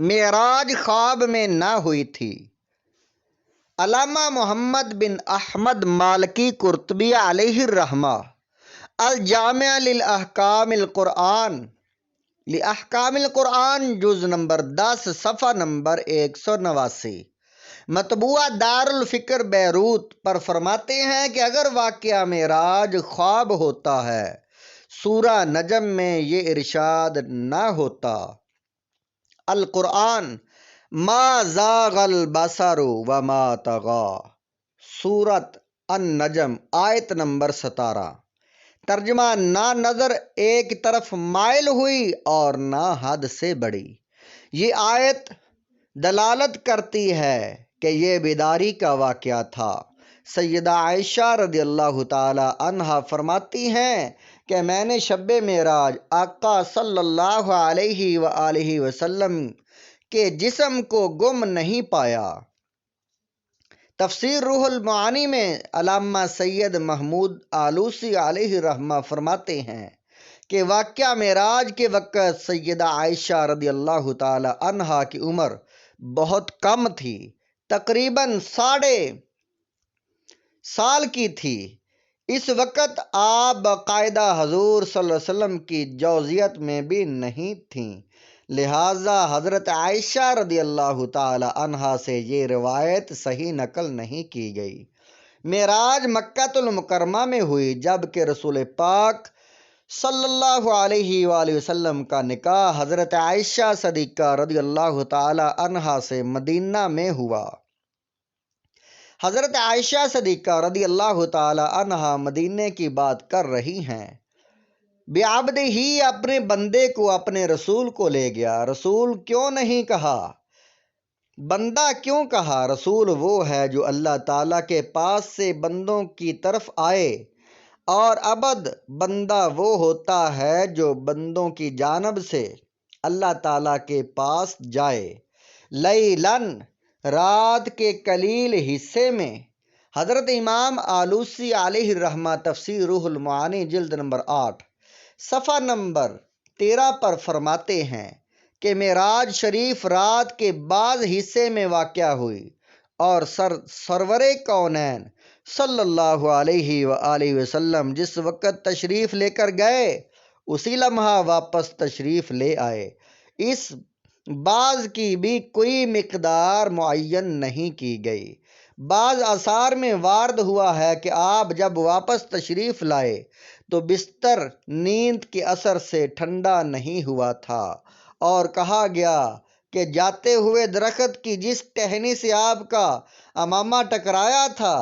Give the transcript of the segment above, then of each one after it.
معراج خواب میں نہ ہوئی تھی۔ علامہ محمد بن احمد مالکی قرطبی علیہ الرحمہ الجامع لأحکام القرآن جز نمبر 10 صفحہ نمبر 189 مطبوعہ دار الفکر بیروت پر فرماتے ہیں کہ اگر واقعہ معراج خواب ہوتا ہے سورہ نجم میں یہ ارشاد نہ ہوتا، القرآن ما زاغ البصر وما طغى، سورۃ النجم آیت نمبر 17۔ ترجمہ: نہ نظر ایک طرف مائل ہوئی اور نہ حد سے بڑھی۔ یہ آیت دلالت کرتی ہے کہ یہ بیداری کا واقعہ تھا۔ سیدہ عائشہ رضی اللہ تعالی عنہا فرماتی ہیں کہ میں نے شب معراج آقا صلی اللہ علیہ وآلہ وسلم کے جسم کو گم نہیں پایا۔ تفسیر روح المعانی میں علامہ سید محمود آلوسی علیہ الرحمہ فرماتے ہیں کہ واقعہ معراج کے وقت سیدہ عائشہ رضی اللہ تعالی عنہا کی عمر بہت کم تھی، تقریباً 6.5 سال کی تھی۔ اس وقت آپ باقاعدہ حضور صلی اللہ علیہ وسلم کی جوزیت میں بھی نہیں تھیں، لہٰذا حضرت عائشہ رضی اللہ تعالی عنہا سے یہ روایت صحیح نقل نہیں کی گئی۔ معراج مکہ المکرمہ میں ہوئی، جبکہ رسول پاک صلی اللہ علیہ وآلہ وسلم کا نکاح حضرت عائشہ صدیقہ رضی اللہ تعالی عنہا سے مدینہ میں ہوا۔ حضرت عائشہ صدیقہ رضی اللہ تعالی عنہا مدینے کی بات کر رہی ہیں۔ بعبدہ، اپنے بندے کو، اپنے رسول کو لے گیا۔ رسول کیوں نہیں کہا؟ بندہ کیوں کہا؟ رسول وہ ہے جو اللہ تعالیٰ کے پاس سے بندوں کی طرف آئے، اور عبد بندہ وہ ہوتا ہے جو بندوں کی جانب سے اللہ تعالیٰ کے پاس جائے۔ لیلاً، رات کے قلیل حصے میں۔ حضرت امام آلوسی علیہ الرحمہ تفسیر روح المعانی جلد نمبر 8 صفحہ نمبر 13 پر فرماتے ہیں کہ معراج شریف رات کے بعض حصے میں واقع ہوئی، اور سرور کونین صلی اللہ علیہ وآلہ وسلم جس وقت تشریف لے کر گئے اسی لمحہ واپس تشریف لے آئے۔ اس بعض کی بھی کوئی مقدار معین نہیں کی گئی۔ بعض آثار میں وارد ہوا ہے کہ آپ جب واپس تشریف لائے تو بستر نیند کے اثر سے ٹھنڈا نہیں ہوا تھا، اور کہا گیا کہ جاتے ہوئے درخت کی جس ٹہنی سے آپ کا امامہ ٹکرایا تھا،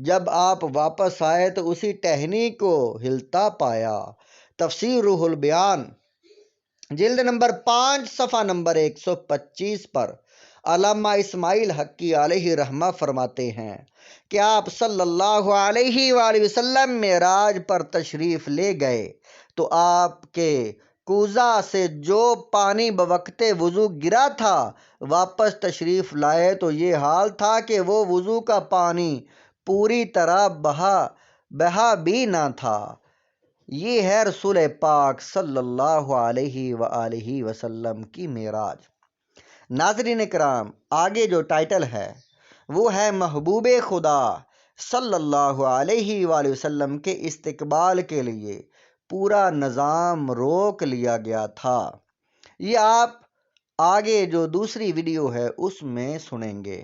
جب آپ واپس آئے تو اسی ٹہنی کو ہلتا پایا۔ تفسیر روح البیان جلد نمبر 5 صفحہ نمبر 125 پر علامہ اسماعیل حقی علیہ رحمہ فرماتے ہیں کہ آپ صلی اللہ علیہ وآلہ وسلم معراج پر تشریف لے گئے تو آپ کے کوزہ سے جو پانی بوقت وضو گرا تھا واپس تشریف لائے تو یہ حال تھا کہ وہ وضو کا پانی پوری طرح بہا بھی نہ تھا۔ یہ ہے رسول پاک صلی اللہ علیہ وآلہ وسلم کی معراج۔ ناظرین کرام، آگے جو ٹائٹل ہے وہ ہے محبوب خدا صلی اللہ علیہ وآلہ وسلم کے استقبال کے لیے پورا نظام روک لیا گیا تھا۔ یہ آپ آگے جو دوسری ویڈیو ہے اس میں سنیں گے۔